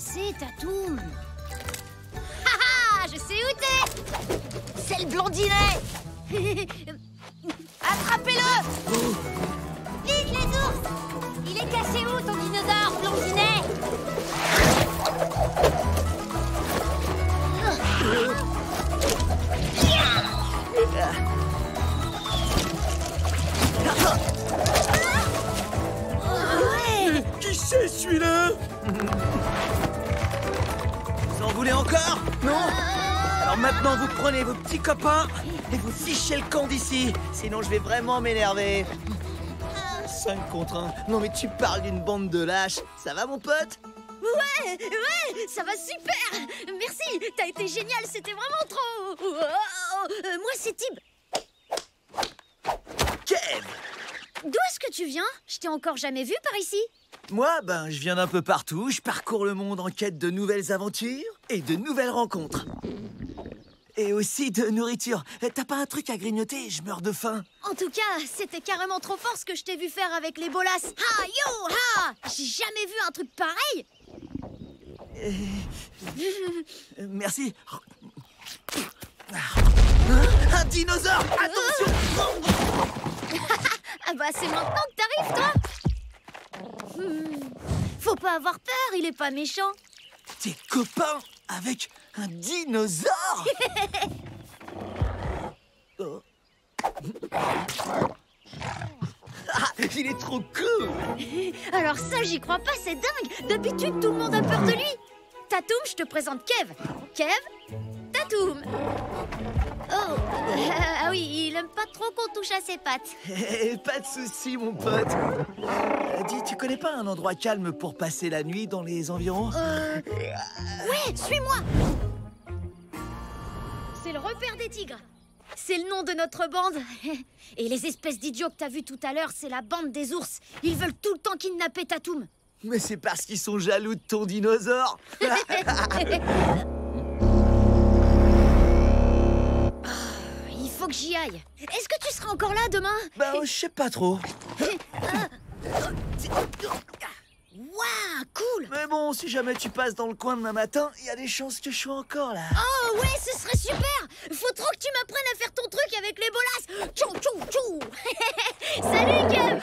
passer, Tatoum? Haha, je sais où t'es! C'est le blondinet! Attrapez-le! Vite, les ours! Il est caché où, ton dinosaure, blondinet? Qui c'est celui-là? Vous en voulez encore? Non? Alors maintenant vous prenez vos petits copains et vous fichez le camp d'ici. Sinon je vais vraiment m'énerver. 5 contre 1. Non mais tu parles d'une bande de lâches. Ça va mon pote? Ouais, ça va super! Merci, t'as été génial, c'était vraiment trop... moi c'est Tib. Kev! D'où est-ce que tu viens? Je t'ai encore jamais vu par ici. Moi, je viens d'un peu partout. Je parcours le monde en quête de nouvelles aventures et de nouvelles rencontres. Et aussi de nourriture. T'as pas un truc à grignoter? Je meurs de faim. En tout cas, c'était carrément trop fort ce que je t'ai vu faire avec les bolas. Ha, yo, ha! J'ai jamais vu un truc pareil. Merci. Un dinosaure! Attention! Ah bah c'est maintenant que t'arrives, toi. Faut pas avoir peur, il est pas méchant. T'es copain avec un dinosaure? Oh. Ah, il est trop cool! Alors ça, j'y crois pas, c'est dingue. D'habitude, tout le monde a peur de lui. Tatoum, je te présente Kev. Kev, Tatoum. Oh, ah oui, il aime pas trop qu'on touche à ses pattes. Pas de soucis, mon pote. Dis, tu connais pas un endroit calme pour passer la nuit dans les environs? Ouais, suis-moi. C'est le repère des tigres. C'est le nom de notre bande. Et les espèces d'idiots que t'as vus tout à l'heure, c'est la bande des ours. Ils veulent tout le temps kidnapper Tatoum. Mais c'est parce qu'ils sont jaloux de ton dinosaure. Il faut que j'y aille. Est-ce que tu seras encore là demain? Je sais pas trop. Waouh, cool. Mais bon, si jamais tu passes dans le coin demain matin, il y a des chances que je sois encore là. Oh ouais, ce serait super. Faut trop que tu m'apprennes à faire ton truc avec les bolas. Tchou, tchou, tchou. Salut, Kev.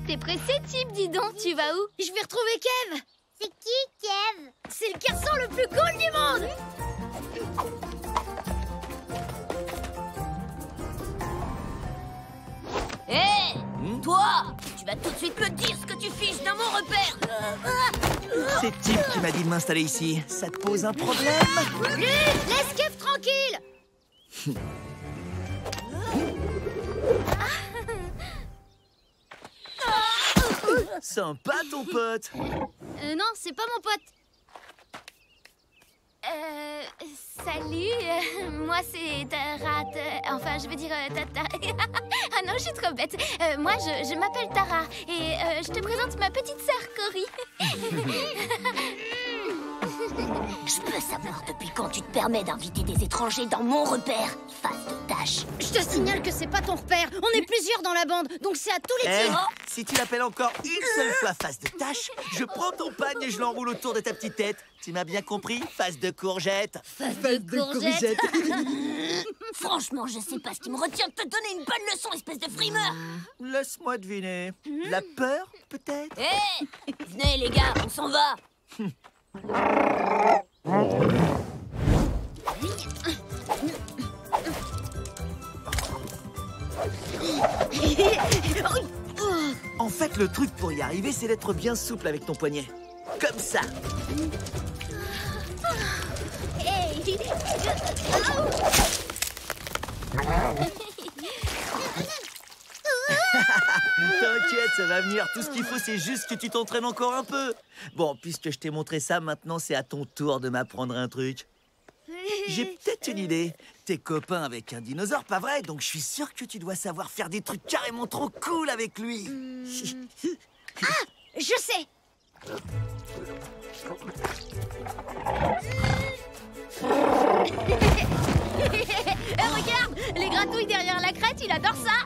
T'es pressé, Tib, dis donc. Tu vas où? Je vais retrouver Kev. C'est qui, Kev? C'est le garçon le plus cool du monde. Hé, toi, tu vas tout de suite me dire ce que tu fiches dans mon repère. C'est Tib qui m'a dit de m'installer ici. Ça te pose un problème? Luc, laisse Kev tranquille. Sympa ton pote. Non, c'est pas mon pote. Salut, moi c'est Tara, enfin je veux dire Tata. Ah non, je suis trop bête. Moi je m'appelle Tara et je te présente ma petite sœur Cory. Je peux savoir depuis quand tu te permets d'inviter des étrangers dans mon repère, face de tâche. Je te signale que c'est pas ton repère. On est plusieurs dans la bande, donc c'est à tous les tigres. Si tu l'appelles encore une seule fois face de tâche, je prends ton pagne et je l'enroule autour de ta petite tête. Tu m'as bien compris? Face de courgette. Face de courgette. Franchement, je sais pas ce qui me retient de te donner une bonne leçon, espèce de frimeur. Laisse-moi deviner. La peur, peut-être? Hé, venez les gars, on s'en va. En fait, le truc pour y arriver, c'est d'être bien souple avec ton poignet. Comme ça. Hey. T'inquiète, ça va venir. Tout ce qu'il faut, c'est juste que tu t'entraînes encore un peu. Bon, puisque je t'ai montré ça, maintenant, c'est à ton tour de m'apprendre un truc. J'ai peut-être une idée. T'es copain avec un dinosaure, pas vrai? Donc je suis sûr que tu dois savoir faire des trucs carrément trop cool avec lui. Ah, je sais. Regarde, les gratouilles derrière la crête, il adore ça.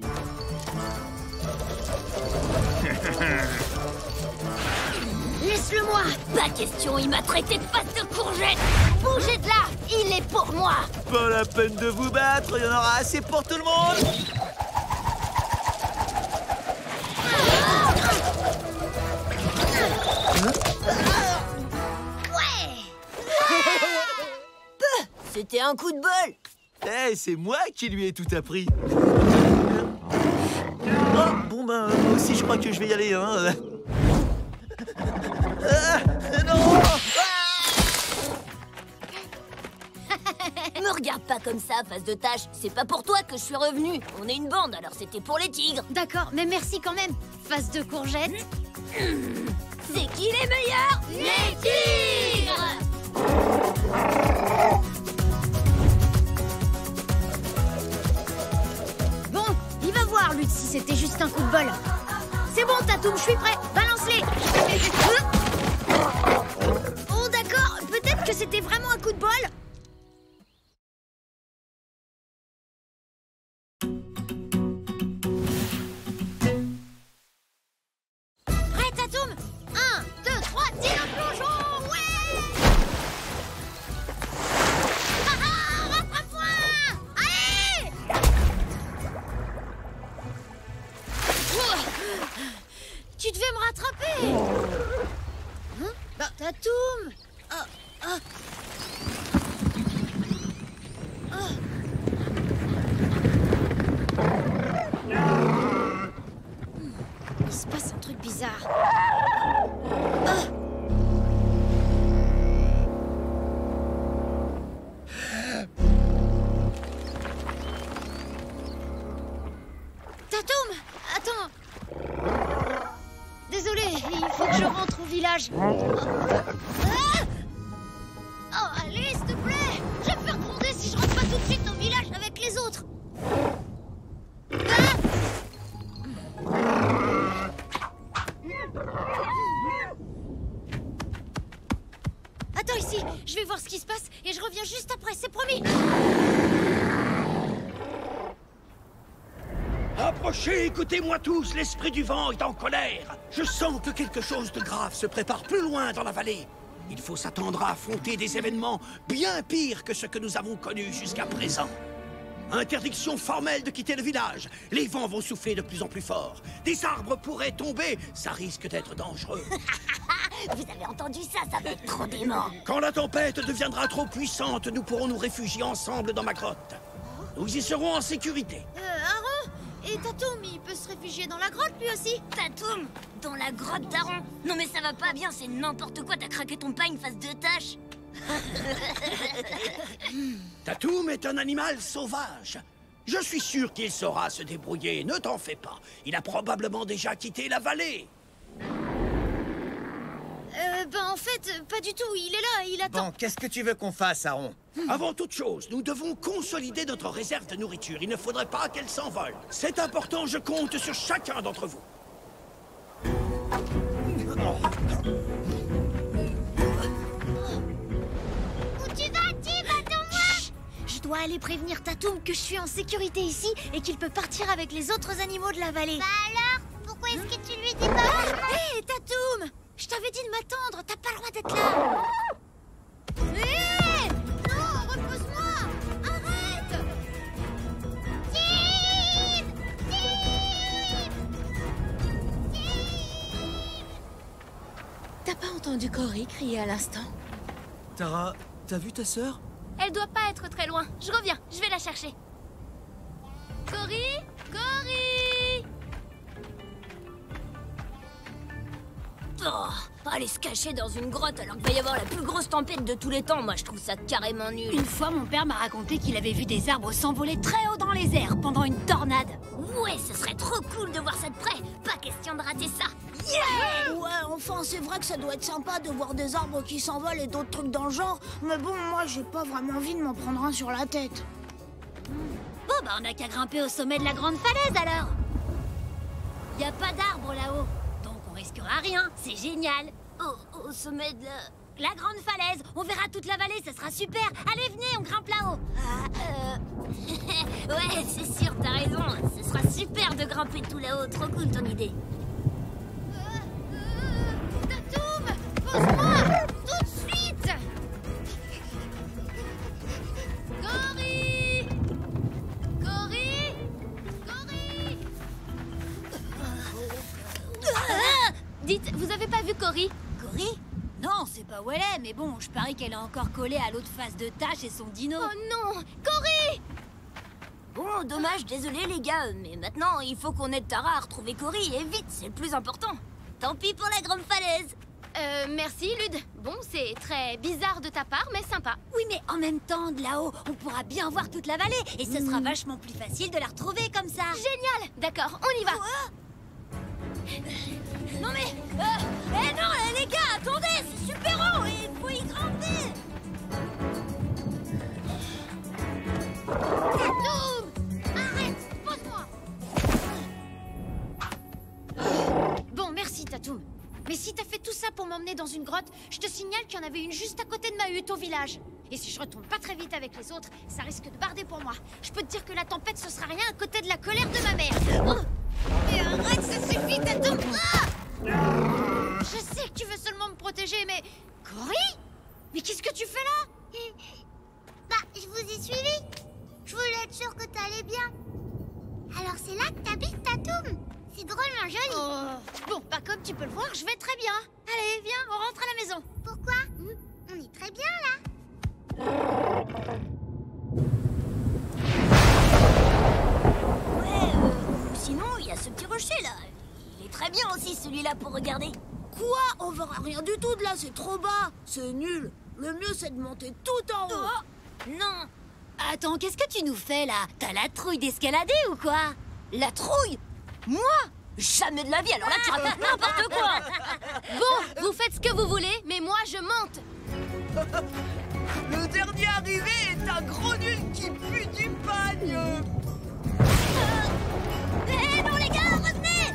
question, il m'a traité de face de courgette. Bougez de là, il est pour moi. Pas la peine de vous battre, il y en aura assez pour tout le monde. C'était un coup de bol. Eh, c'est moi qui lui ai tout appris. Oh, bon ben, moi aussi je crois que je vais y aller, hein. Non. Me regarde pas comme ça, face de tâche. C'est pas pour toi que je suis revenu. On est une bande, alors c'était pour les tigres. D'accord, mais merci quand même. Face de courgette. C'est qui les meilleurs? Les tigres! Bon, il va voir, lui, si c'était juste un coup de bol. C'est bon, Tatoum, je suis prêt. Balance-les. Oh, d'accord. Peut-être que c'était vraiment un coup de bol. Prêt, Tatoum? 1, 2, 3, tire un plongeon. Ouais. Ah ah, rattrape-moi. Allez. Tu devais me rattraper. Hein? Tatoum. Il se passe un truc bizarre. Tatoum, attends. Désolé, il faut que je rentre au village. Oh, allez, s'il te plaît. Je vais me faire gronder si je rentre pas tout de suite au village avec les autres. Attends ici, je vais voir ce qui se passe et je reviens juste après, c'est promis. Approchez, écoutez-moi tous, l'esprit du vent est en colère. Je sens que quelque chose de grave se prépare plus loin dans la vallée. Il faut s'attendre à affronter des événements bien pires que ce que nous avons connus jusqu'à présent. Interdiction formelle de quitter le village. Les vents vont souffler de plus en plus fort. Des arbres pourraient tomber. Ça risque d'être dangereux. Vous avez entendu ça? Ça va être trop dément. Quand la tempête deviendra trop puissante, nous pourrons nous réfugier ensemble dans ma grotte. Nous y serons en sécurité. Aaron, et Tatoum, il peut se réfugier dans la grotte lui aussi. Tatoum, dans la grotte d'Aaron. Non mais ça va pas bien, c'est n'importe quoi. T'as craqué ton pain, face de tâche. Tatoum est un animal sauvage. Je suis sûr qu'il saura se débrouiller, ne t'en fais pas. Il a probablement déjà quitté la vallée. En fait, pas du tout, il est là, il attend. Bon, qu'est-ce que tu veux qu'on fasse, Aaron? Avant toute chose, nous devons consolider notre réserve de nourriture. Il ne faudrait pas qu'elle s'envole. C'est important, je compte sur chacun d'entre vous. Où tu vas, Tim? Attends-moi. Je dois aller prévenir Tatoum que je suis en sécurité ici et qu'il peut partir avec les autres animaux de la vallée. Bah alors, pourquoi est-ce que tu lui dis pas? Hé, Tatoum! Je t'avais dit de m'attendre, t'as pas le droit d'être là. Hé! Non, repose-moi! Arrête! Tim! T'as pas entendu Cory crier à l'instant? Tara, t'as vu ta sœur? Elle doit pas être très loin. Je reviens, je vais la chercher. Cory? Cory! Oh, aller se cacher dans une grotte alors qu'il va y avoir la plus grosse tempête de tous les temps, moi je trouve ça carrément nul. Une fois, mon père m'a raconté qu'il avait vu des arbres s'envoler très haut dans les airs pendant une tornade. Ouais, ce serait trop cool de voir ça de près. Pas question de rater ça. Yeah! Ouais, enfin, c'est vrai que ça doit être sympa de voir des arbres qui s'envolent et d'autres trucs dans le genre. Mais bon, moi, j'ai pas vraiment envie de m'en prendre un sur la tête. Bon, bah on a qu'à grimper au sommet de la grande falaise alors. Y a pas d'arbre là-haut, donc on risquera rien. C'est génial. Au sommet de La grande falaise, on verra toute la vallée, ça sera super. Allez, venez, on grimpe là-haut. Ouais, c'est sûr, t'as raison. Ce sera super de grimper tout là-haut. Trop cool ton idée. Tatoum, pose-moi! Dites, vous avez pas vu Cory? Cory? Non, c'est pas où elle est, mais bon, je parie qu'elle est encore collée à l'autre face de Tash et son dino. Oh non! Cory! Bon, dommage, désolé les gars, mais maintenant il faut qu'on aide Tara à retrouver Cory, et vite, c'est le plus important. Tant pis pour la grande falaise. Merci, Lude. Bon, c'est très bizarre de ta part, mais sympa. Oui, mais en même temps, de là-haut, on pourra bien voir toute la vallée, et ce sera vachement plus facile de la retrouver comme ça. Génial! D'accord, on y va. Non mais... non, les gars, attendez, c'est super haut, et il faut y grimper. Arrête! Pose-moi! Bon, merci, Tatoum. Mais si t'as fait tout ça pour m'emmener dans une grotte, je te signale qu'il y en avait une juste à côté de ma hutte au village. Et si je retourne pas très vite avec les autres, ça risque de barder pour moi. Je peux te dire que la tempête, ce sera rien à côté de la colère de ma mère. Oh, mais arrête, ça suffit, Tatoum! Je sais que tu veux seulement me protéger, mais... Cory? Mais qu'est-ce que tu fais là? Bah, je vous ai suivi. Je voulais être sûre que t'allais bien. Alors c'est là que t'habites, Tatoum. C'est drôlement joli. Oh. Bon, bah comme tu peux le voir, je vais très bien. Allez, viens, on rentre à la maison. Pourquoi? On est très bien là. Ouais, sinon il y a ce petit rocher là. Il est très bien aussi celui-là pour regarder. Quoi? On verra rien du tout de là, c'est trop bas. C'est nul. Le mieux, c'est de monter tout en haut. Non. Attends, qu'est-ce que tu nous fais là? T'as la trouille d'escalader ou quoi? La trouille? Moi? Jamais de la vie, alors là tu racontes n'importe quoi. Bon, vous faites ce que vous voulez, mais moi je monte. Le dernier arrivé est un gros nul qui pue du pagne. Eh non les gars, revenez!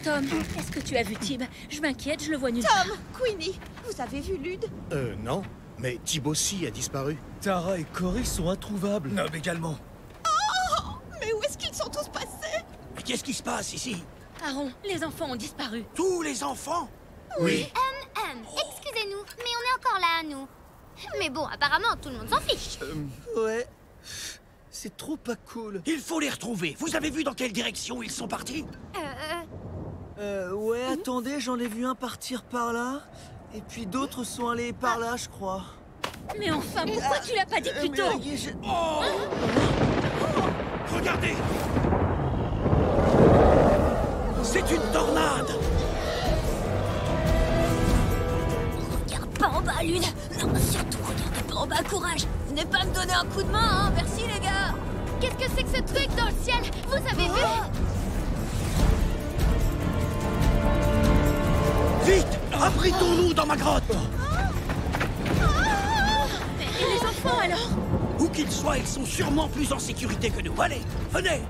Tom, est-ce que tu as vu Tib? Je m'inquiète, je le vois nulle part. Tom, Queenie, vous avez vu Lude? Non. Mais Tib aussi a disparu. Tara et Cory sont introuvables. Nob également. Oh, mais où est-ce qu'ils sont tous passés? Mais qu'est-ce qui se passe ici? Aaron, les enfants ont disparu. Tous les enfants? Oui. Excusez-nous, mais on est encore là, nous. Mais bon, apparemment, tout le monde s'en fiche. Ouais. C'est trop pas cool. Il faut les retrouver. Vous avez vu dans quelle direction ils sont partis? Ouais, attendez, j'en ai vu un partir par là. Et puis d'autres sont allés par là, je crois. Mais enfin, pourquoi tu l'as pas dit plus tôt? Oh! Regardez! C'est une tornade! Regarde pas en bas, Lune. Non, surtout regardez pas en bas, courage. Venez pas me donner un coup de main, hein. Merci les gars. Qu'est-ce que c'est que ce truc dans le ciel? Vous avez vu? Vite! Abritons-nous dans ma grotte! Et les enfants alors? Où qu'ils soient, ils sont sûrement plus en sécurité que nous. Allez, venez!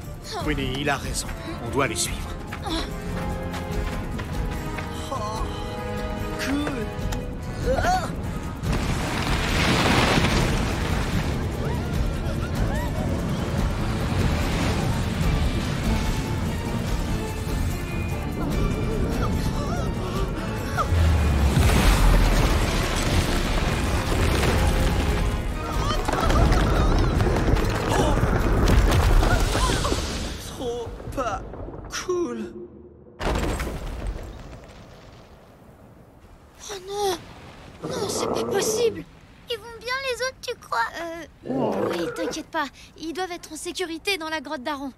Queenie, il a raison. On doit les suivre. Cool. Ah! Trop pas cool. Oh non! Non, c'est pas possible! Ils vont bien les autres, tu crois? Oui, t'inquiète pas, ils doivent être en sécurité dans la grotte d'Aaron.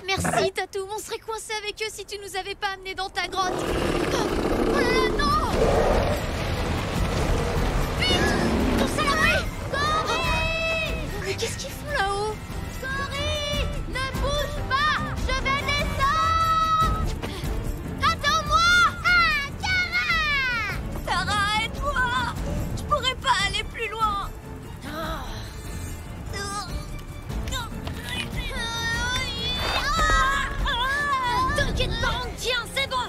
Merci, Tatoum, on serait coincés avec eux si tu nous avais pas amenés dans ta grotte. Oh là là, non! Vite! Tous à l'abri! Cory! Mais qu'est-ce qu'ils font là-haut? Cory! Ne bouge pas! Je vais descendre! Attends-moi! Ah, Tara! Tara, aide-moi. Je pourrais pas aller plus loin. T'inquiète pas, on tient, c'est bon!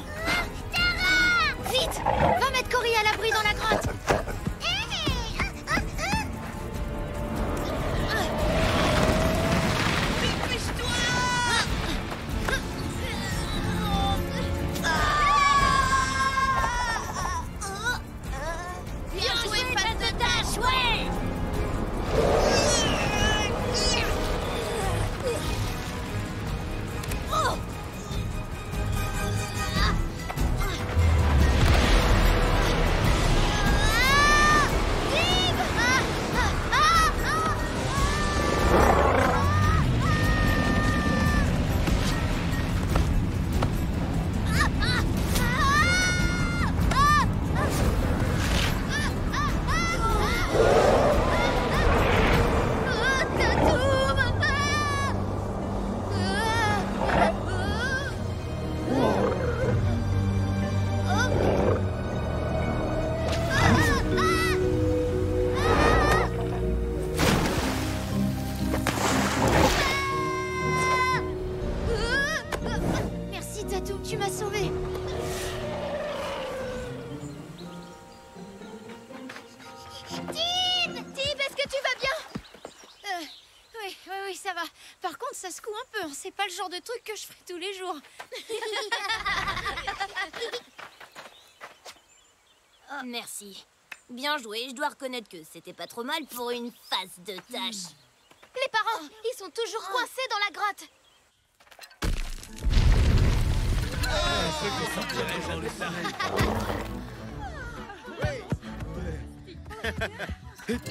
Tara! Vite! Va mettre Cory à l'abri Ça secoue un peu, hein. C'est pas le genre de truc que je fais tous les jours. Oh, merci. Bien joué, je dois reconnaître que c'était pas trop mal pour une face de tâche. Les parents, ils sont toujours coincés dans la grotte.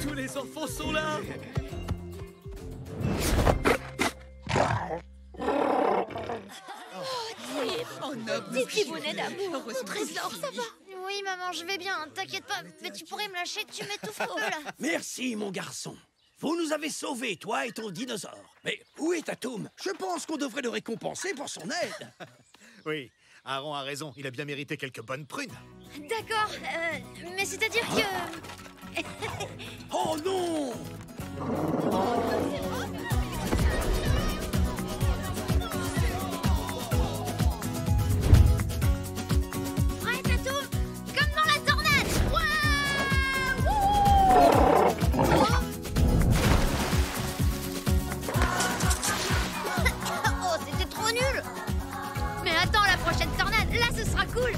Tous les enfants sont là. Petit Thibonnet d'amour, mon trésor, ça va? Oui, maman, je vais bien. T'inquiète pas. Mais tu pourrais me lâcher, tu m'étouffes un peu, là. Merci, mon garçon. Vous nous avez sauvés, toi et ton dinosaure. Mais où est Tatum? Je pense qu'on devrait le récompenser pour son aide. Oui, Aaron a raison. Il a bien mérité quelques bonnes prunes. D'accord, mais c'est-à-dire que... Oh non! Prêt, Tatum? Comme dans la tornade. Oh, c'était trop nul. Mais attends, la prochaine tornade, là, ce sera cool.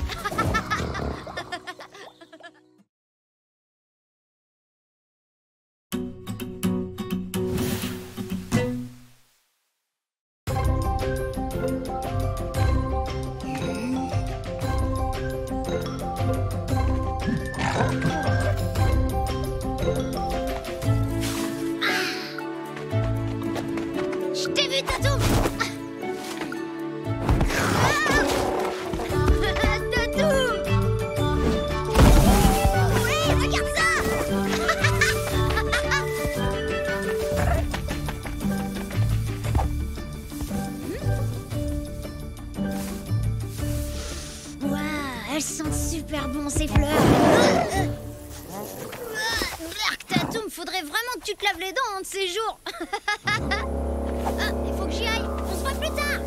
Je t'ai vu, Tatum. Tatum. Oui, regarde ça. Waouh, elles sentent super bon ces fleurs. Tatum, faudrait vraiment que tu te laves les dents un de ces jours. Ah, il faut que j'y aille. On se voit plus tard.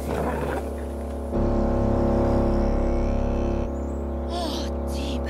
Oh, Tib.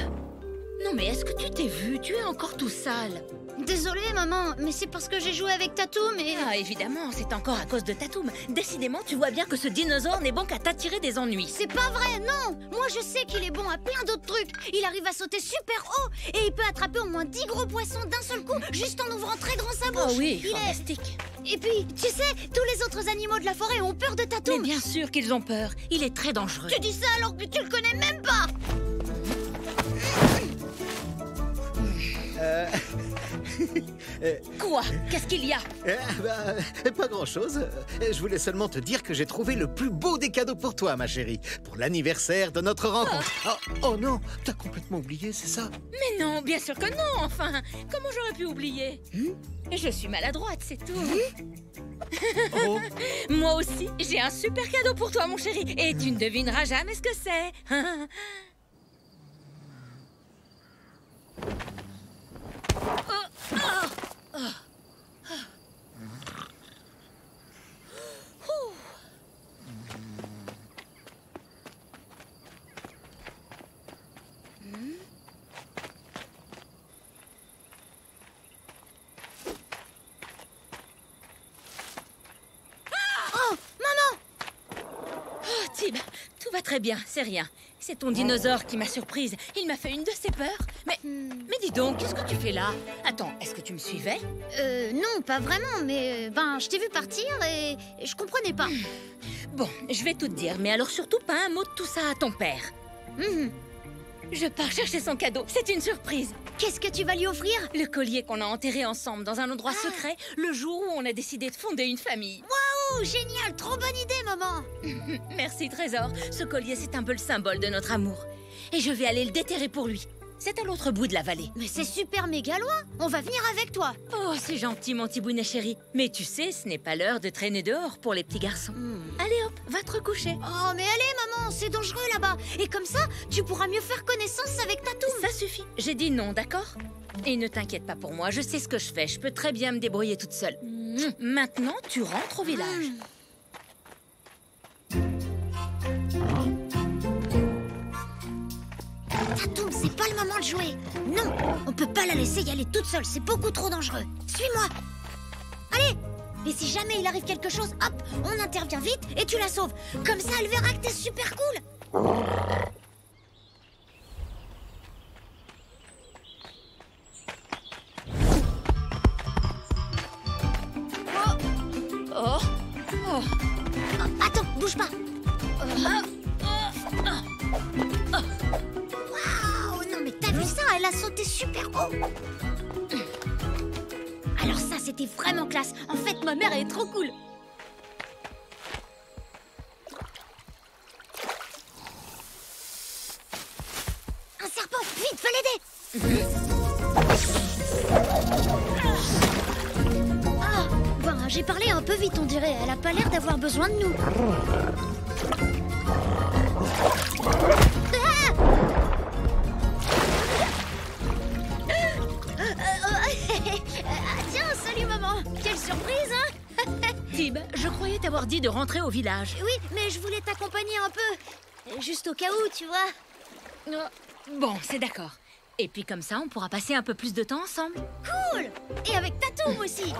Non, mais est-ce que tu t'es vu? Tu es encore tout sale. Désolée, maman, mais c'est parce que j'ai joué avec Tatum et... Ah, évidemment, c'est encore à cause de Tatum. Décidément, tu vois bien que ce dinosaure n'est bon qu'à t'attirer des ennuis. C'est pas vrai, non. Moi, je sais qu'il est bon à plein d'autres trucs. Il arrive à sauter super haut et il peut attraper au moins 10 gros poissons d'un seul coup, juste en ouvrant très grand sa bouche. Oh oui, Il est... fantastique. Et puis, tu sais, tous les autres animaux de la forêt ont peur de Mais Tatum. bien sûr qu'ils ont peur. Il est très dangereux. Tu dis ça alors que tu le connais même pas. Quoi? Qu'est-ce qu'il y a? Pas grand-chose. Je voulais seulement te dire que j'ai trouvé le plus beau des cadeaux pour toi, ma chérie. Pour l'anniversaire de notre rencontre. Oh non, t'as complètement oublié, c'est ça? Mais non, bien sûr que non, enfin. Comment j'aurais pu oublier? Je suis maladroite, c'est tout. Oh. Moi aussi, j'ai un super cadeau pour toi, mon chéri. Et tu ne devineras jamais ce que c'est. Oh, maman. Oh, Tib, tout va très bien, c'est rien. C'est ton dinosaure qui m'a surprise. Il m'a fait une de ses peurs. Mais dis donc, qu'est-ce que tu fais là? Attends, est-ce que tu me suivais? Non, pas vraiment, mais je t'ai vu partir et je comprenais pas. Bon, je vais tout te dire, mais alors surtout pas un mot de tout ça à ton père. Je pars chercher son cadeau, c'est une surprise. Qu'est-ce que tu vas lui offrir? Le collier qu'on a enterré ensemble dans un endroit secret, le jour où on a décidé de fonder une famille. Waouh, génial, trop bonne idée, maman. Merci, Trésor. Ce collier, c'est un peu le symbole de notre amour. Et je vais aller le déterrer pour lui. C'est à l'autre bout de la vallée. Mais c'est super méga loin. On va venir avec toi. Oh, c'est gentil, mon petit bounet chéri. Mais tu sais, ce n'est pas l'heure de traîner dehors pour les petits garçons. Allez hop, va te recoucher. Oh, mais allez, maman, c'est dangereux là-bas. Et comme ça, tu pourras mieux faire connaissance avec Tatum. Ça suffit. J'ai dit non, d'accord? Et ne t'inquiète pas pour moi, je sais ce que je fais. Je peux très bien me débrouiller toute seule. Maintenant, tu rentres au village. Tatum, c'est pas le moment de jouer. Non, on peut pas la laisser y aller toute seule. C'est beaucoup trop dangereux. Suis-moi. Allez. Et si jamais il arrive quelque chose, hop, on intervient vite et tu la sauves. Comme ça, elle verra que t'es super cool. Oh. Oh. Attends, bouge pas. Waouh, non mais t'as vu ça? Elle a sauté super haut. Alors ça, c'était vraiment classe. En fait, ma mère, elle est trop cool. Un serpent, vite, fais l'aider. Ah, ben, j'ai parlé un peu vite, on dirait. Elle a pas l'air d'avoir besoin de nous. Tiens, salut maman. Quelle surprise, hein. Tib, je croyais t'avoir dit de rentrer au village. Oui, mais je voulais t'accompagner un peu. Juste au cas où, tu vois. Bon, c'est d'accord. Et puis comme ça, on pourra passer un peu plus de temps ensemble. Cool. Et avec Tatoum aussi.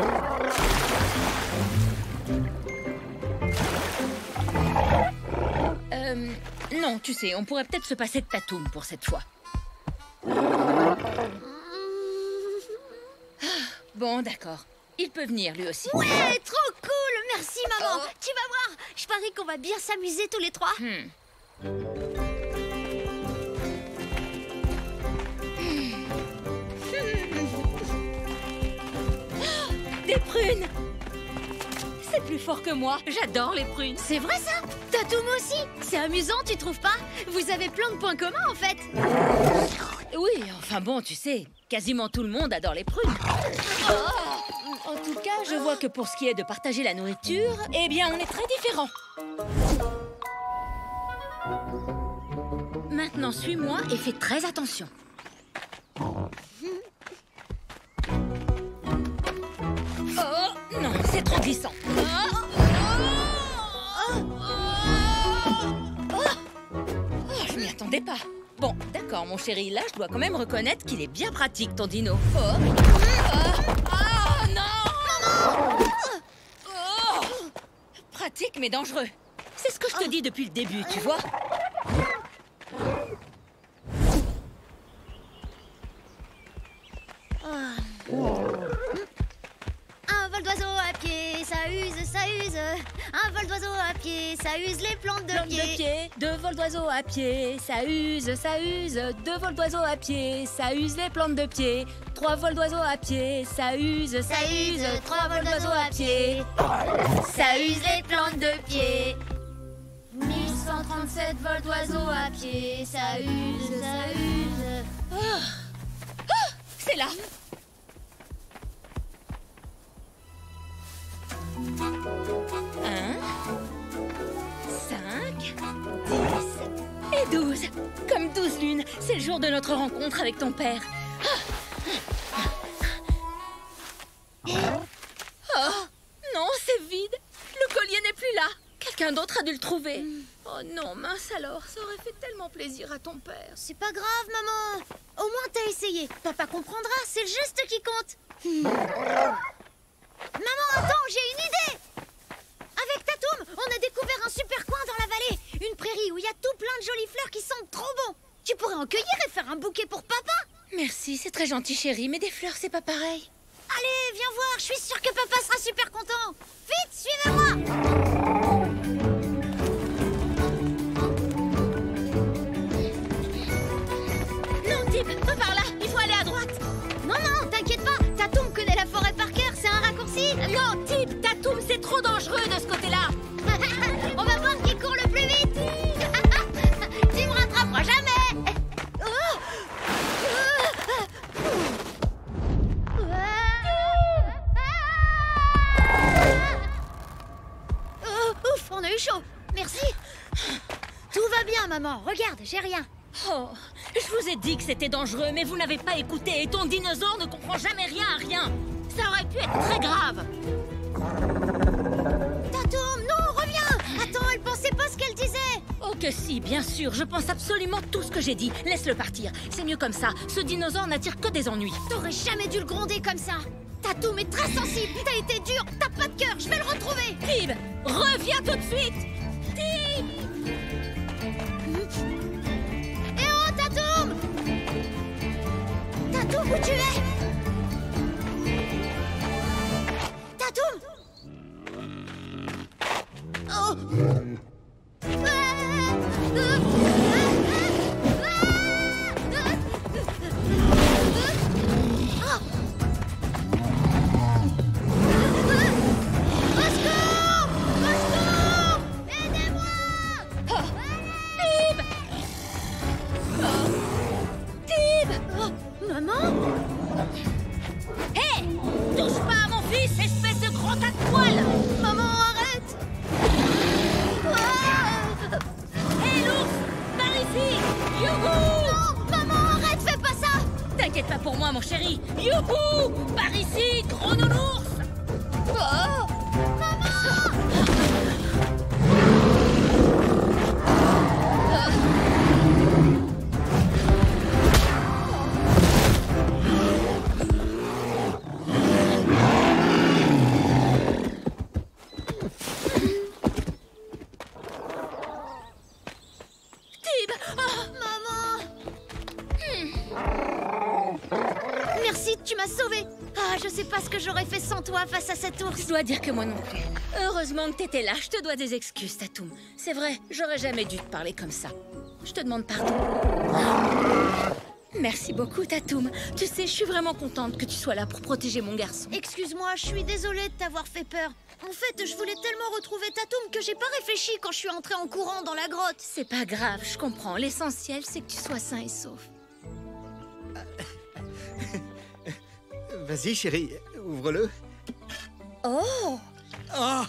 Non, tu sais, on pourrait peut-être se passer de Tatoum pour cette fois. Bon, d'accord. Il peut venir, lui aussi. Ouais, trop cool. Merci, maman. Tu vas voir. Je parie qu'on va bien s'amuser tous les trois. Des prunes! C'est plus fort que moi. J'adore les prunes. C'est vrai, ça? Tatoum aussi? C'est amusant, tu trouves pas? Vous avez plein de points communs, en fait. Oui, enfin bon, tu sais, quasiment tout le monde adore les prunes. En tout cas, je vois que pour ce qui est de partager la nourriture, eh bien, on est très différents. Maintenant, suis-moi et fais très attention. Oh, non, c'est trop glissant. Je m'y attendais pas. Bon, d'accord, mon chéri, là, je dois quand même reconnaître qu'il est bien pratique, ton dino. Non! Pratique, mais dangereux. C'est ce que je te dis depuis le début, tu vois? Un vol d'oiseau à pied, ça use, ça use. Un vol d'oiseau à pied, ça use les plantes de pied. Deux vols d'oiseau à pied, ça use, ça use. Deux vols d'oiseau à pied, ça use les plantes de pied. Trois vols d'oiseau à pied, ça use, ça use. Trois vols d'oiseau à pied, ça use les plantes de pied. 1137 vols d'oiseau à pied, ça use, ça use. C'est là. 1, 5, 10 et 12. Comme 12 lunes. C'est le jour de notre rencontre avec ton père. Oh, non, c'est vide. Le collier n'est plus là. Quelqu'un d'autre a dû le trouver. Oh non, mince alors. Ça aurait fait tellement plaisir à ton père. C'est pas grave, maman. Au moins, t'as essayé. Papa comprendra, c'est le geste qui compte. Maman, attends, j'ai une idée. Avec Tatoum, on a découvert un super coin dans la vallée. Une prairie où il y a tout plein de jolies fleurs qui sentent trop bon. Tu pourrais en cueillir et faire un bouquet pour papa. Merci, c'est très gentil, chérie, mais des fleurs, c'est pas pareil. Allez, viens voir, je suis sûre que papa sera super content. Vite, suivez-moi. Non, Tib, pas par là, il faut aller à droite. Non, non, t'inquiète pas, Tatoum connaît la forêt par cœur, c'est un raccourci. Non, Tib, Tatoum, c'est trop dangereux de ce côté-là. On va voir qui court le plus vite. Tu me rattraperas jamais. Ouf, on a eu chaud. Merci. Tout va bien, maman. Regarde, j'ai rien. Oh, je vous ai dit que c'était dangereux, mais vous n'avez pas écouté et ton dinosaure ne comprend jamais rien à rien. Ça aurait pu être très grave. Tatoum, non, reviens. Attends, elle pensait pas ce qu'elle disait. Oh que si, bien sûr, je pense absolument tout ce que j'ai dit. Laisse-le partir, c'est mieux comme ça. Ce dinosaure n'attire que des ennuis. T'aurais jamais dû le gronder comme ça. Tatoum est très sensible. T'as été dur, t'as pas de cœur. Je vais le retrouver. Tib, reviens tout de suite. Tib! Eh oh, Tatoum! Tatoum, où tu es? Tatoum! Oh! Maman? Hé! Touche pas à mon fils, espèce de grand tas de poils! Maman, arrête! Hé, l'ours! Par ici! Youhou! Non! Maman, arrête, fais pas ça! T'inquiète pas pour moi, mon chéri! Youhou! Par ici, gros nounours! Oh! Maman! Merci, tu m'as sauvée. Ah, je sais pas ce que j'aurais fait sans toi face à cet ours. Je dois dire que moi non plus. Heureusement que t'étais là, je te dois des excuses, Tatoum. C'est vrai, j'aurais jamais dû te parler comme ça. Je te demande pardon. Merci beaucoup, Tatoum. Tu sais, je suis vraiment contente que tu sois là pour protéger mon garçon. Excuse-moi, je suis désolée de t'avoir fait peur. En fait, je voulais tellement retrouver Tatoum que j'ai pas réfléchi quand je suis entrée en courant dans la grotte. C'est pas grave, je comprends. L'essentiel, c'est que tu sois sain et sauf. Vas-y, chérie, ouvre-le. Oh! Oh,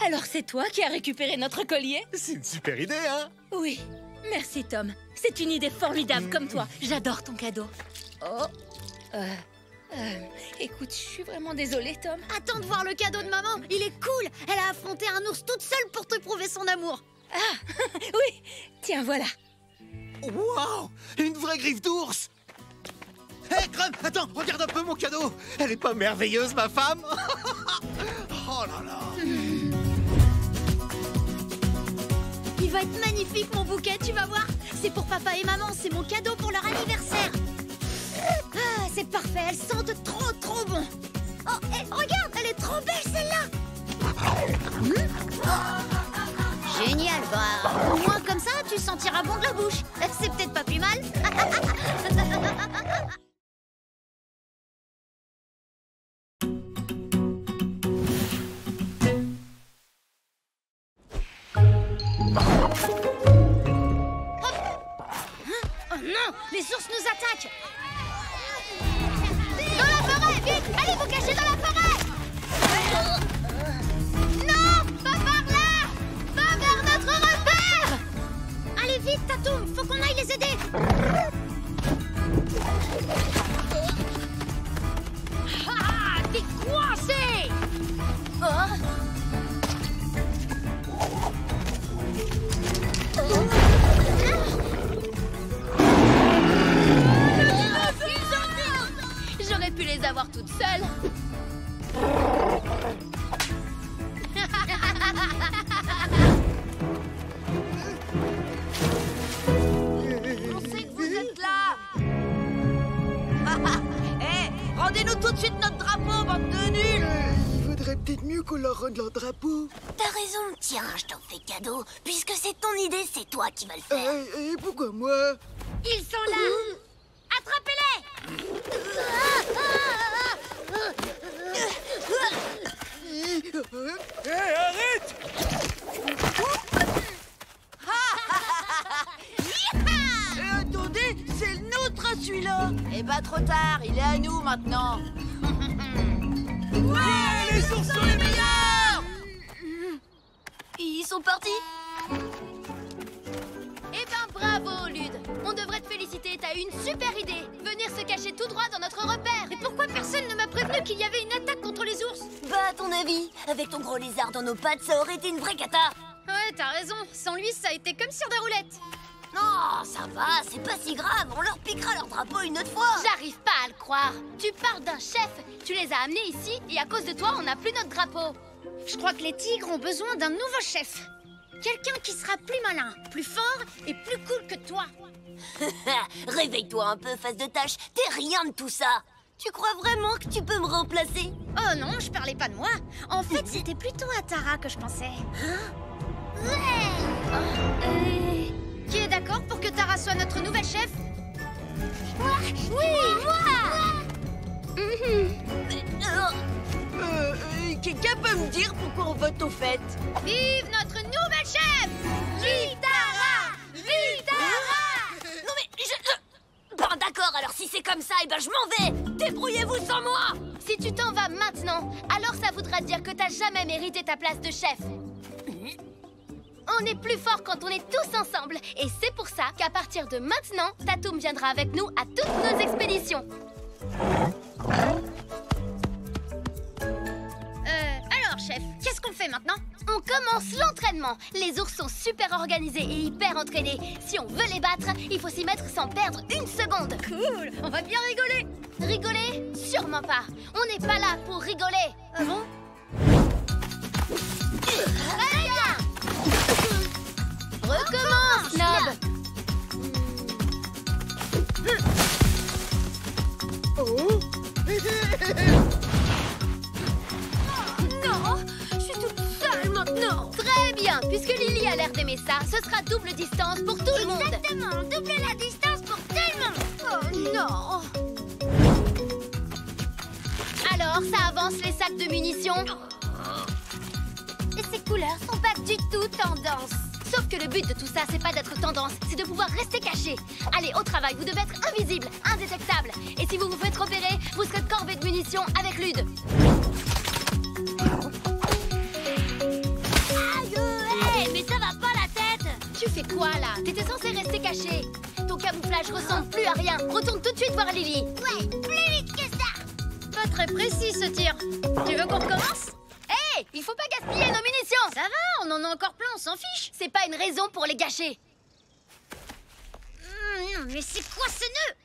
Alors c'est toi qui as récupéré notre collier? c'est une super idée, hein? Oui. Merci, Tom. C'est une idée formidable comme toi. J'adore ton cadeau. Oh. Écoute, je suis vraiment désolée, Tom. Attends de voir le cadeau de maman. Il est cool. Elle a affronté un ours toute seule pour te prouver son amour. Ah, oui. Tiens, voilà. Waouh! Une vraie griffe d'ours! Hé, Grum, attends, regarde un peu mon cadeau! Elle est pas merveilleuse, ma femme? Oh là là! Il va être magnifique, mon bouquet, tu vas voir. C'est pour papa et maman, c'est mon cadeau pour leur anniversaire. Ah, c'est parfait, elles sentent trop, trop bon. Oh, regarde, elle est trop belle, celle-là. Génial, bah, au moins comme ça, tu sentiras bon de la bouche. C'est peut-être pas plus mal. Oh non, les ours nous attaquent. Dans la forêt, vite, allez vous cacher dans la forêt. Non, pas par là. Va vers notre repère. Allez vite, Tatoum, faut qu'on aille les aider. Ah, t'es coincé. J'aurais pu les avoir toutes seules. On sait que vous êtes là. Hé, rendez-nous tout de suite notre drapeau, bande de nuls. Il vaudrait peut-être mieux qu'on leur rende leur drapeau. T'as raison, tiens, je t'en fais cadeau. Puisque c'est ton idée, c'est toi qui vas le faire. Et pourquoi moi? Ils sont là. Attrapez-les. Hé, arrête! Attendez, c'est le nôtre celui-là. Eh ben trop tard, il est à nous maintenant. Ouais, les ours sont les meilleurs. Ils sont partis. Eh ben bravo, Lude. On devrait te féliciter, t'as eu une super idée. Venir se cacher tout droit dans notre repère. Et pourquoi personne ne m'a prévenu qu'il y avait une attaque contre les ours? Bah, à ton avis, avec ton gros lézard dans nos pattes, ça aurait été une vraie cata. Ouais, t'as raison. Sans lui, ça a été comme sur des roulettes. Non, ça va, c'est pas si grave. On leur piquera leur drapeau une autre fois. J'arrive pas à le croire. Tu parles d'un chef. Tu les as amenés ici et à cause de toi, on n'a plus notre drapeau. Je crois que les tigres ont besoin d'un nouveau chef. Quelqu'un qui sera plus malin, plus fort et plus cool que toi. Réveille-toi un peu, face de tâche. T'es rien de tout ça. Tu crois vraiment que tu peux me remplacer? Oh non, je parlais pas de moi. En fait, c'était plutôt à Tara que je pensais. Qui est d'accord pour que Tara soit notre nouvelle chef? Moi. Quelqu'un peut me dire pourquoi on vote au fait? Vive notre nouvelle chef! Vive Tara! Vive Tara! Non mais Bon d'accord, alors si c'est comme ça, eh ben je m'en vais. Débrouillez-vous sans moi. Si tu t'en vas maintenant, alors ça voudra dire que t'as jamais mérité ta place de chef. On est plus fort quand on est tous ensemble. Et c'est pour ça qu'à partir de maintenant, Tatoum viendra avec nous à toutes nos expéditions. Alors, chef, qu'est-ce qu'on fait maintenant? On commence l'entraînement. Les ours sont super organisés et hyper entraînés. Si on veut les battre, il faut s'y mettre sans perdre une seconde. Cool, on va bien rigoler. Rigoler? Sûrement pas. On n'est pas là pour rigoler. Ah bon? Très bien. Recommence, Nob. Non, je suis toute seule maintenant. Très bien. Puisque Lily a l'air d'aimer ça, ce sera double distance pour tout le monde. Exactement, double la distance pour tout le monde. Oh non. Alors, ça avance les sacs de munitions. Et ces couleurs sont pas du tout tendance. Sauf que le but de tout ça, c'est pas d'être tendance, c'est de pouvoir rester caché. Allez, au travail, vous devez être invisible, indétectable. Et si vous vous faites repérer, vous serez corvée de munitions avec Lude. Aïe, hey, mais ça va pas la tête. Tu fais quoi, là? T'étais censé rester caché. Ton camouflage ressemble plus à rien. Retourne tout de suite voir Lily. Ouais, plus vite que ça. Pas très précis, ce tir. Tu veux qu'on recommence? Hé, il faut pas gaspiller nos munitions. Ça va, on en a encore plein, on s'en fiche. C'est pas une raison pour les gâcher. Mais c'est quoi ce nœud?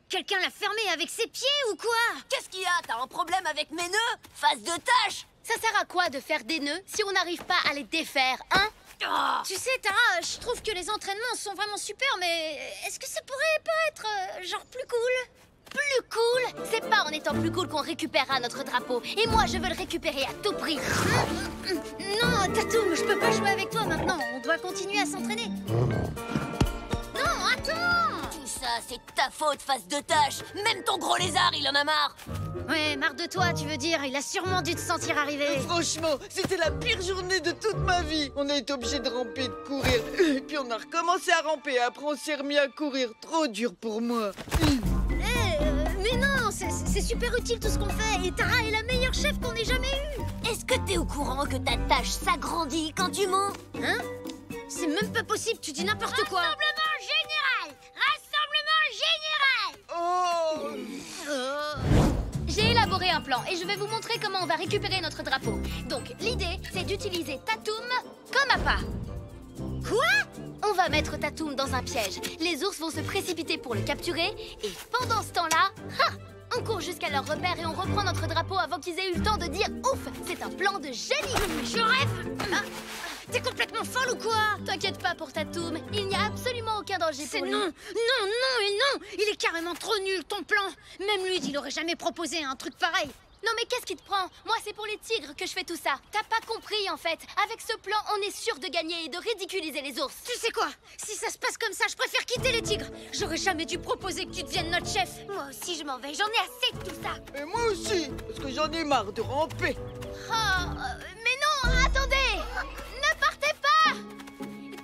Quelqu'un l'a fermé avec ses pieds ou quoi? Qu'est-ce qu'il y a? T'as un problème avec mes nœuds? Face de tâche. Ça sert à quoi de faire des nœuds si on n'arrive pas à les défaire, hein? Oh. Tu sais, Tara, je trouve que les entraînements sont vraiment super, mais est-ce que ça pourrait pas être, genre, plus cool? Plus cool? C'est pas en étant plus cool qu'on récupérera notre drapeau. Et moi, je veux le récupérer à tout prix. Non, Tatoum, je peux pas jouer avec toi maintenant. On doit continuer à s'entraîner. Non, attends! Tout ça, c'est ta faute, face de tâche. Même ton gros lézard, il en a marre. Ouais, marre de toi, tu veux dire. Il a sûrement dû te sentir arriver. Franchement, c'était la pire journée de toute ma vie. On a été obligé de ramper et de courir. Et puis on a recommencé à ramper. Après, on s'est remis à courir. Trop dur pour moi. Mais non, c'est super utile tout ce qu'on fait. Et Tara est la meilleure chef qu'on ait jamais eue. Est-ce que t'es au courant que ta tâche s'agrandit quand tu mens? Hein? C'est même pas possible, tu dis n'importe quoi. Rassemblement général. Rassemblement général. J'ai élaboré un plan et je vais vous montrer comment on va récupérer notre drapeau. Donc, l'idée, c'est d'utiliser Tatoum comme appât. Quoi? On va mettre Tatoum dans un piège. Les ours vont se précipiter pour le capturer. Et pendant ce temps-là, on court jusqu'à leur repère et on reprend notre drapeau avant qu'ils aient eu le temps de dire « Ouf, c'est un plan de génie !» Je rêve. T'es complètement folle ou quoi? T'inquiète pas pour Tatoum, il n'y a absolument aucun danger C'est pour lui. non, non, non et non. Il est carrément trop nul, ton plan. Même lui, il aurait jamais proposé un truc pareil. Non mais qu'est-ce qui te prend? Moi c'est pour les tigres que je fais tout ça. T'as pas compris en fait. Avec ce plan, on est sûr de gagner et de ridiculiser les ours. Tu sais quoi? Si ça se passe comme ça, je préfère quitter les tigres. J'aurais jamais dû proposer que tu deviennes notre chef. Moi aussi, je m'en vais. J'en ai assez de tout ça. Et moi aussi, parce que j'en ai marre de ramper. Mais non, attendez! Ne partez pas!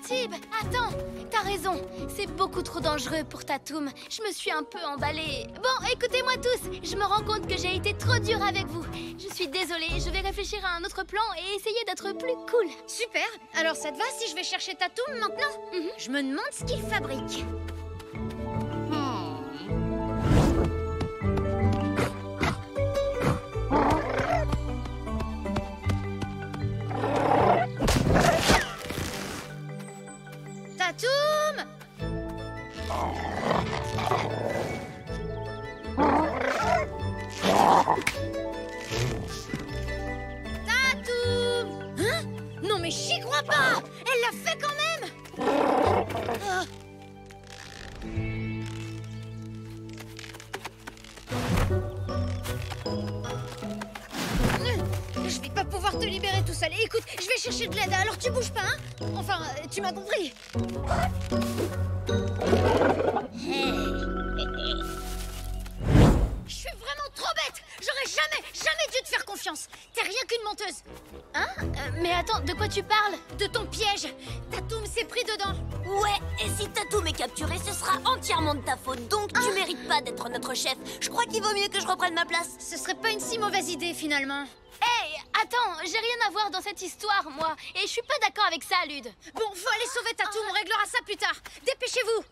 Tib, attends, t'as raison. C'est beaucoup trop dangereux pour Tatoum. Je me suis un peu emballée. Bon, écoutez-moi tous. Je me rends compte que j'ai été trop dure avec vous. Je suis désolée, je vais réfléchir à un autre plan et essayer d'être plus cool. Super. Alors ça te va si je vais chercher Tatoum maintenant? Je me demande ce qu'il fabrique. Tatoum! Tatoum! Hein? Non mais j'y crois pas! Elle l'a fait quand même! Ah. Je vais pas pouvoir te libérer tout seul. Écoute, je vais chercher de l'aide, alors tu bouges pas, hein? Enfin, tu m'as compris. Je suis vraiment trop bête! J'aurais jamais dû te faire confiance! T'es rien qu'une menteuse! Hein? Mais attends, de quoi tu parles? De ton piège! Tatoum s'est pris dedans! Ouais, et si Tatoum est capturé, ce sera entièrement de ta faute. Donc tu mérites pas d'être notre chef. Je crois qu'il vaut mieux que je reprenne ma place. Ce serait pas une si mauvaise idée, finalement. Hey, attends, j'ai rien à voir dans cette histoire, moi. Et je suis pas d'accord avec ça, Lude. Bon, faut aller sauver Tatoum, on réglera ça plus tard. Dépêchez-vous!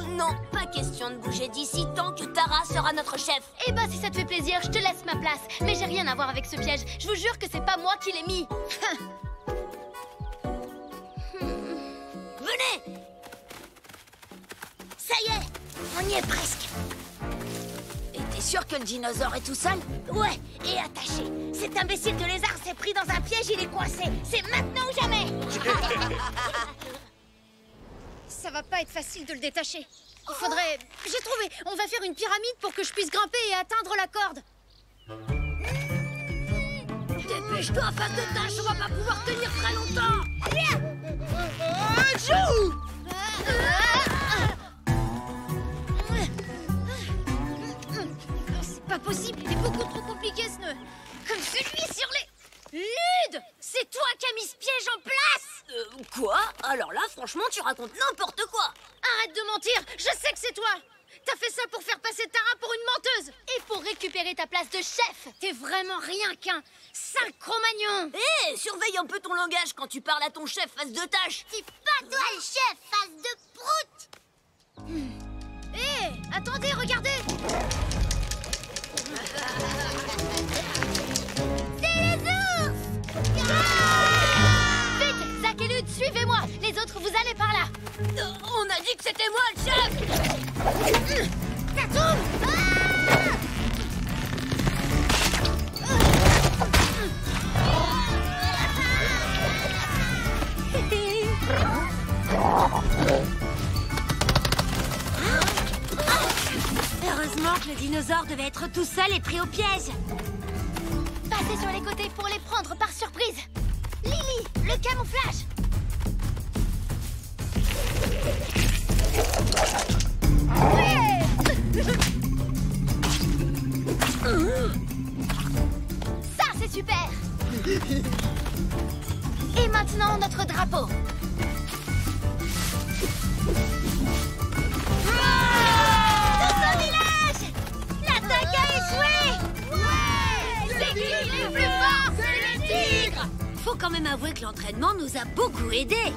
Non, pas question de bouger d'ici tant que Tara sera notre chef. Eh ben, si ça te fait plaisir, je te laisse ma place. Mais j'ai rien à voir avec ce piège. Je vous jure que c'est pas moi qui l'ai mis. Venez! Ça y est, on y est presque. Et t'es sûr que le dinosaure est tout seul? Ouais, et attaché. Cet imbécile de lézard s'est pris dans un piège, il est coincé. C'est maintenant ou jamais! Ça va pas être facile de le détacher. Il faudrait... J'ai trouvé! On va faire une pyramide pour que je puisse grimper et atteindre la corde. Dépêche-toi, face de tâche, on va pas pouvoir tenir très longtemps. C'est pas possible, il est beaucoup trop compliqué ce nœud. Comme celui sur les... Lude! C'est toi qui as mis ce piège en place! Quoi? Alors là, franchement, tu racontes n'importe quoi. Arrête de mentir, je sais que c'est toi! T'as fait ça pour faire passer Tara pour une menteuse! Et pour récupérer ta place de chef. T'es vraiment rien qu'un sale Cro-Magnon! Hé, surveille un peu ton langage quand tu parles à ton chef face de tâche. C'est pas toi le chef, face de prout. Hé, attendez, regardez! C'est les ours! Vite, Zach et Lude, suivez-moi. Les autres, vous allez par là. On a dit que c'était moi le chef. Tatoum! Heureusement que le dinosaure devait être tout seul et pris au piège. Passez sur les côtés pour les prendre par surprise. Lily, le camouflage. Ça, c'est super. Et maintenant, notre drapeau. Dans un village! L'attaque a échoué! Ouais! C'est qui les plus forts? C'est les tigres. Faut quand même avouer que l'entraînement nous a beaucoup aidés.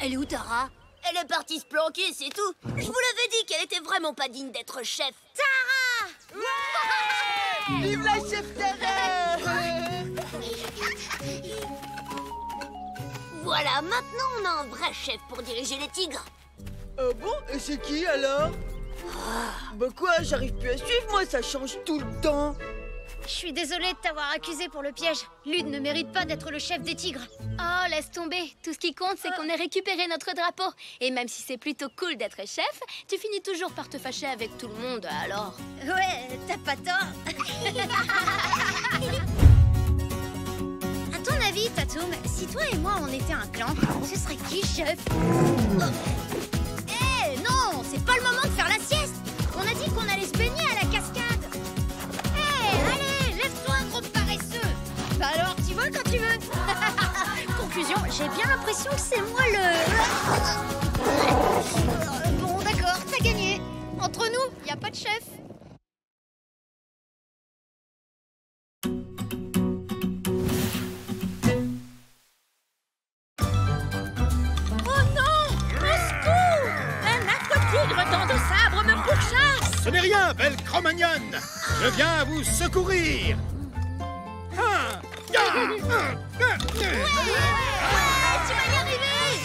Elle est où, Tara? Elle est partie se planquer, c'est tout. Je vous l'avais dit qu'elle était vraiment pas digne d'être chef. Tara! Vive la chef Tara! Voilà, maintenant on a un vrai chef pour diriger les tigres. Ah bon? Et c'est qui alors? Bah quoi, j'arrive plus à suivre, moi, ça change tout le temps. Je suis désolée de t'avoir accusé pour le piège. Lude ne mérite pas d'être le chef des tigres. Oh, laisse tomber. Tout ce qui compte, c'est qu'on ait récupéré notre drapeau. Et même si c'est plutôt cool d'être chef, tu finis toujours par te fâcher avec tout le monde, alors... Ouais, t'as pas tort. À ton avis, Tatoum, si toi et moi on était un clan, ce serait qui chef? Eh non, c'est pas le moment de faire la sieste. On a dit qu'on allait se baigner à la cascade. Allez, lève-toi, gros paresseux. Bah alors, tu voles quand tu veux. Conclusion, j'ai bien l'impression que c'est moi le... Bon, d'accord, t'as gagné. Entre nous, y a pas de chef. Oh non! Au secours! Un aquatigre dans de sabre me pourchasse! Ce n'est rien, belle Cro-Magnonne. Je viens à vous secourir. Tu vas y arriver!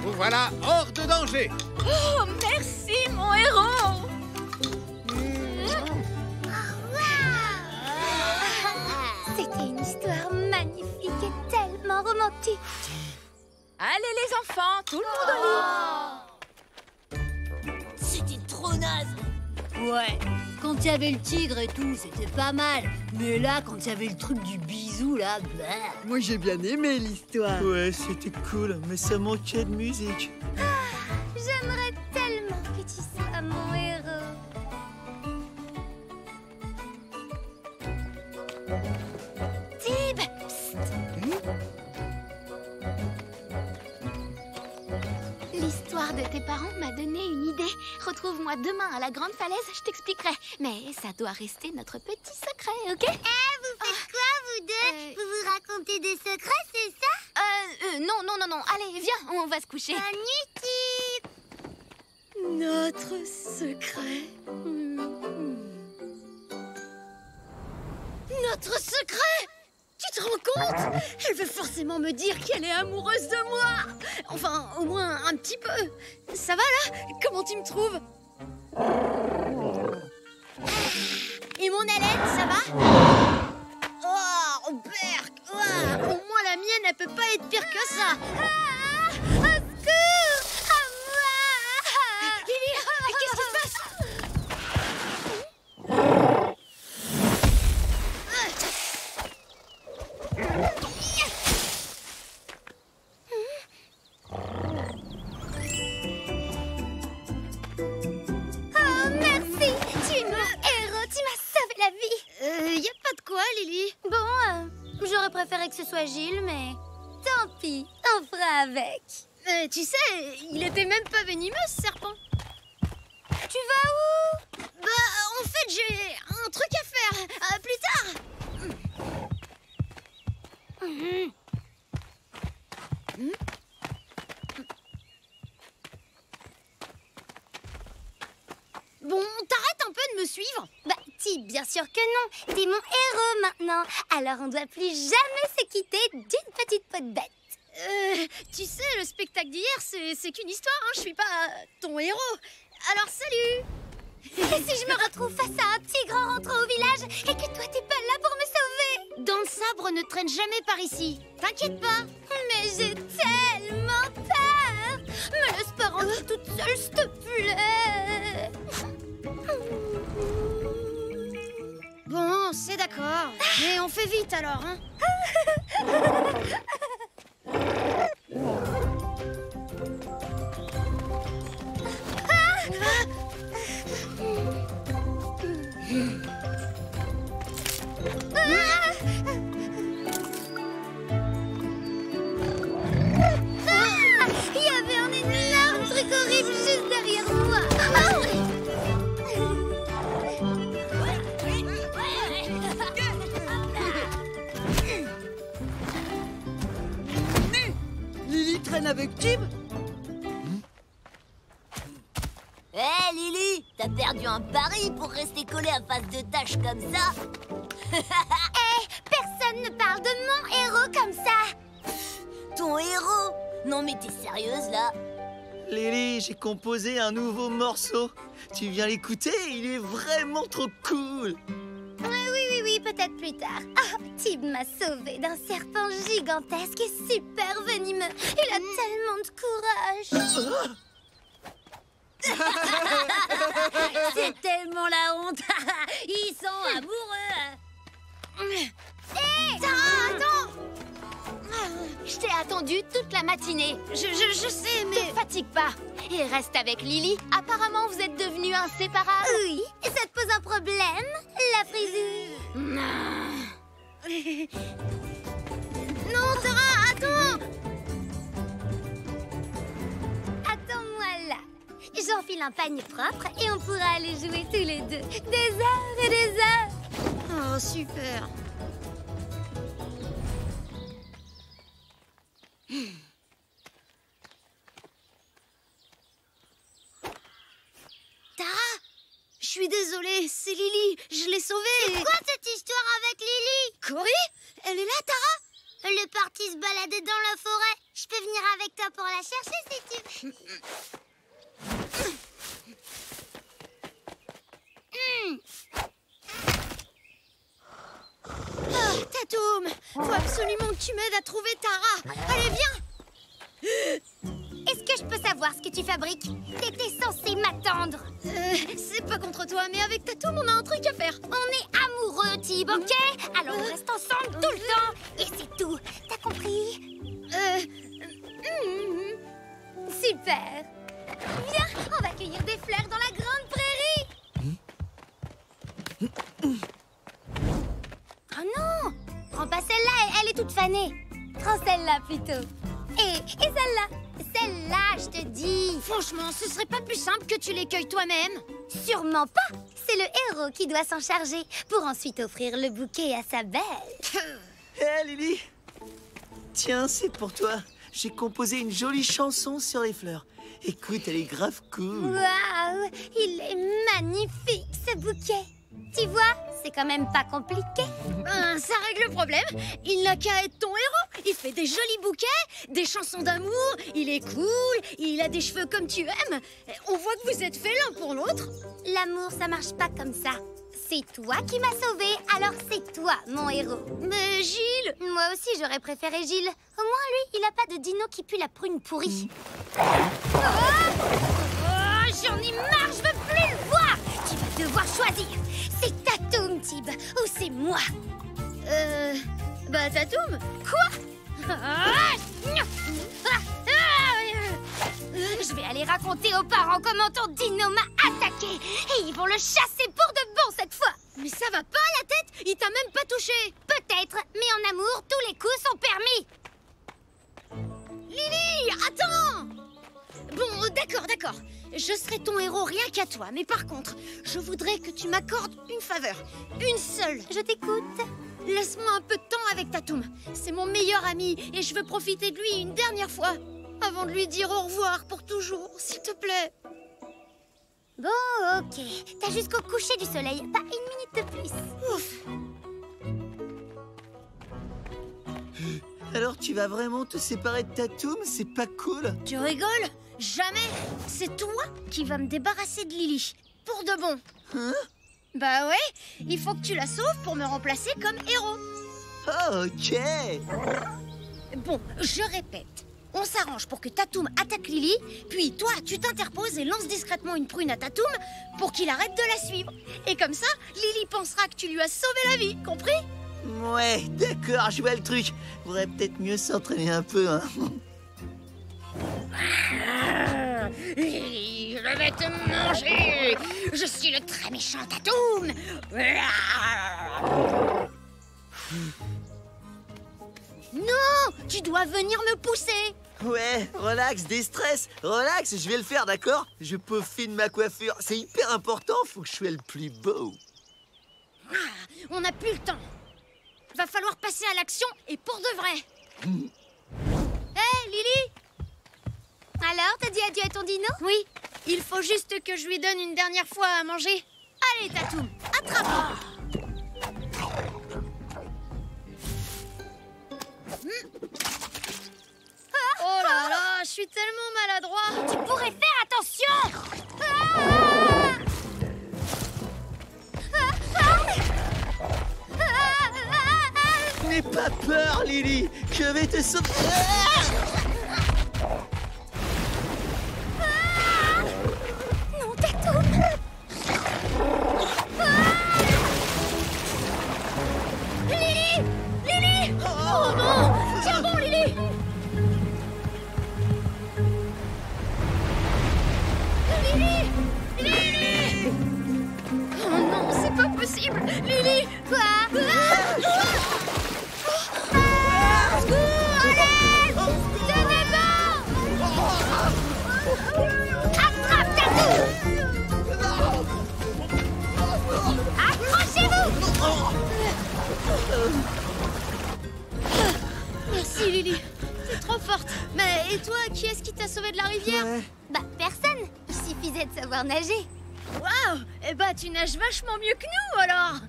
Vous voilà hors de danger. Oh, merci, mon héros! gentil. Allez les enfants, tout le monde au lit. C'était trop naze. Ouais, quand il y avait le tigre et tout, c'était pas mal. Mais là, quand il y avait le truc du bisou, là, bah... Moi, j'ai bien aimé l'histoire. Ouais, c'était cool, mais ça manquait de musique. J'aimerais tellement que tu sois mon héros. Tib, l'histoire de tes parents m'a donné une idée. Retrouve-moi demain à la grande falaise, je t'expliquerai. Mais ça doit rester notre petit secret, ok? Vous faites quoi, vous deux? Vous vous racontez des secrets, c'est ça? Non. Allez, viens, on va se coucher. Notre secret. Notre secret? Tu te rends compte? Elle veut forcément me dire qu'elle est amoureuse de moi. Enfin, au moins un petit peu. Ça va là? Comment tu me trouves? Et mon haleine, ça va? Oh, Berk! Au moins la mienne, elle peut pas être pire que ça. Au secours! À moi! Lily, qu'est-ce qui se passe? Oh, merci! Tu es mon héros, tu m'as sauvé la vie. Y a pas de quoi, Lily. Bon, j'aurais préféré que ce soit Gilles, mais tant pis, on fera avec. Tu sais, il était même pas venimeux, ce serpent. Tu vas où? Bah, en fait, j'ai un truc à faire. Plus tard. Bon, t'arrêtes un peu de me suivre. Bah, Tib, bien sûr que non. T'es mon héros maintenant. Alors on doit plus jamais se quitter d'une petite peau de bête. Tu sais, le spectacle d'hier, c'est qu'une histoire, hein. Je suis pas ton héros. Alors, salut. Et si je me retrouve face à un tigre en rentrant au village et que toi t'es pas là pour me sauver? Dans le sabre ne traîne jamais par ici. T'inquiète pas. Mais j'ai tellement peur. Me laisse pas rentrer toute seule, s'il te plaît. Bon, c'est d'accord. Mais on fait vite alors, hein. Il y avait un énorme truc horrible juste derrière moi. Lily traîne avec Tib? Hé, Lily, t'as perdu un pari pour rester collé à face de tâche comme ça? Personne ne parle de mon héros comme ça. Ton héros? Non mais t'es sérieuse là? Lily, j'ai composé un nouveau morceau. Tu viens l'écouter? Il est vraiment trop cool. Oui, peut-être plus tard. Ah, Tib m'a sauvé d'un serpent gigantesque et super venimeux. Il a tellement de courage. C'est tellement la honte. Ils sont amoureux. Hé, Tara, attends. Je t'ai attendu toute la matinée. Je sais, mais... Te fatigue pas. Et reste avec Lily. Apparemment, vous êtes devenus inséparables. Oui, ça te pose un problème, la frisure? Non, Tara, attends. Attends-moi là. J'enfile un panier propre et on pourra aller jouer tous les deux. Des heures et des heures. Oh, super. Tara, je suis désolée, c'est Lily, je l'ai sauvée. C'est quoi cette histoire avec Lily? Cory, elle est là, Tara? Elle est partie se balader dans la forêt. Je peux venir avec toi pour la chercher si tu veux. Tatoum, Faut absolument que tu m'aides à trouver Tara. Allez, viens. Est-ce que je peux savoir ce que tu fabriques? T'étais censé m'attendre. C'est pas contre toi, mais avec Tatoum, on a un truc à faire. On est amoureux, Tib, ok? Alors on reste ensemble tout le temps. Et c'est tout. T'as compris? Super. Viens, on va cueillir des fleurs dans la grande prairie. Oh non! Prends pas celle-là, elle est toute fanée. Prends celle-là plutôt. Et celle-là. Celle-là, je te dis. Franchement, ce serait pas plus simple que tu les cueilles toi-même? Sûrement pas. C'est le héros qui doit s'en charger pour ensuite offrir le bouquet à sa belle. Hé, Lily! Tiens, c'est pour toi. J'ai composé une jolie chanson sur les fleurs. Écoute, elle est grave cool. Waouh! Il est magnifique, ce bouquet. Tu vois, c'est quand même pas compliqué. Ça règle le problème. Il n'a qu'à être ton héros. Il fait des jolis bouquets, des chansons d'amour. Il est cool. Il a des cheveux comme tu aimes. On voit que vous êtes faits l'un pour l'autre. L'amour, ça marche pas comme ça. C'est toi qui m'as sauvée, alors c'est toi, mon héros. Mais Gilles! Moi aussi, j'aurais préféré Gilles. Au moins, lui, il a pas de dino qui pue la prune pourrie. Oh, j'en ai marre, je veux plus le voir! Tu vas devoir choisir. C'est Tatoum, Tib, ou c'est moi. Bah Tatoum? Quoi? Je vais aller raconter aux parents comment ton dino m'a attaqué. Et ils vont le chasser pour de bon cette fois. Mais ça va pas à la tête? Il t'a même pas touché. Peut-être, mais en amour, tous les coups sont permis. Lily, attends! Bon, d'accord. Je serai ton héros rien qu'à toi. Mais par contre, je voudrais que tu m'accordes une faveur. Une seule. Je t'écoute. Laisse-moi un peu de temps avec Tatoum. C'est mon meilleur ami et je veux profiter de lui une dernière fois. Avant de lui dire au revoir pour toujours, s'il te plaît. Bon, ok. T'as jusqu'au coucher du soleil, pas une minute de plus. Ouf. Alors tu vas vraiment te séparer de Tatoum? C'est pas cool? Tu rigoles? Jamais. C'est toi qui vas me débarrasser de Lily. Pour de bon. Hein? Bah ouais, il faut que tu la sauves pour me remplacer comme héros. Oh, ok. Bon, je répète. On s'arrange pour que Tatoum attaque Lily, puis toi, tu t'interposes et lances discrètement une prune à Tatoum pour qu'il arrête de la suivre. Et comme ça, Lily pensera que tu lui as sauvé la vie, compris? Ouais, d'accord, je vois le truc. Faudrait peut-être mieux s'entraîner un peu, hein. Lily, je vais te manger. Je suis le très méchant Tatoum. Non, tu dois venir me pousser. Ouais, relax, déstress. Relax, je vais le faire, d'accord? Je peaufine ma coiffure. C'est hyper important, faut que je sois le plus beau. On n'a plus le temps. Va falloir passer à l'action et pour de vrai. Hé, Lily! Alors, t'as dit adieu à ton dino? Oui, il faut juste que je lui donne une dernière fois à manger. Allez, Tatoum, attrape-le. Oh là là, je suis tellement maladroit. Tu pourrais faire attention. N'aie pas peur, Lily. Je vais te sauver. Non, Tatoum. Lily! Lily! Oh non! Tiens bon, Lily! Lily! Lily! Oh non, c'est pas possible! Lily! Quoi? Attrape Tatoum! Accrochez-vous! Merci, Lily. T'es trop forte. Mais et toi, qui est-ce qui t'a sauvé de la rivière? Bah, personne. Il suffisait de savoir nager. Waouh! Eh bah, tu nages vachement mieux que nous, alors!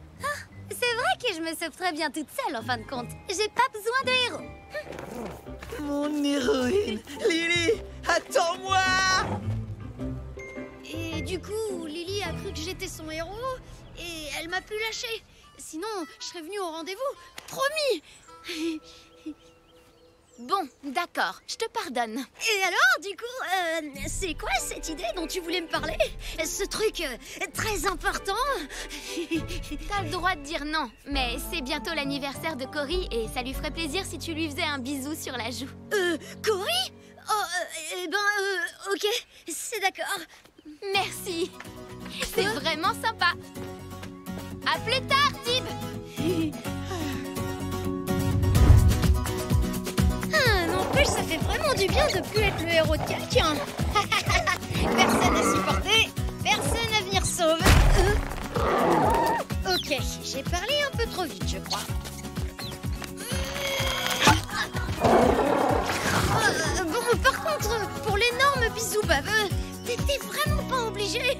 C'est vrai que je me sauve très bien toute seule, en fin de compte. J'ai pas besoin de héros. Mon héroïne. Lily, attends-moi. Et du coup, Lily a cru que j'étais son héros et elle m'a plus lâché. Sinon, je serais venue au rendez-vous. Promis! Bon, d'accord, je te pardonne. Et alors, du coup, c'est quoi cette idée dont tu voulais me parler? Ce truc très important? T'as le droit de dire non, mais c'est bientôt l'anniversaire de Cory et ça lui ferait plaisir si tu lui faisais un bisou sur la joue. Cory? Oh, ok, c'est d'accord. Merci. C'est vraiment sympa. À plus tard, Tib. N'empêche, ça fait vraiment du bien de plus être le héros de quelqu'un. Personne à supporter, personne à venir sauver. Ok, j'ai parlé un peu trop vite, je crois. Bon, par contre, pour l'énorme bisou baveux, t'étais vraiment pas obligé.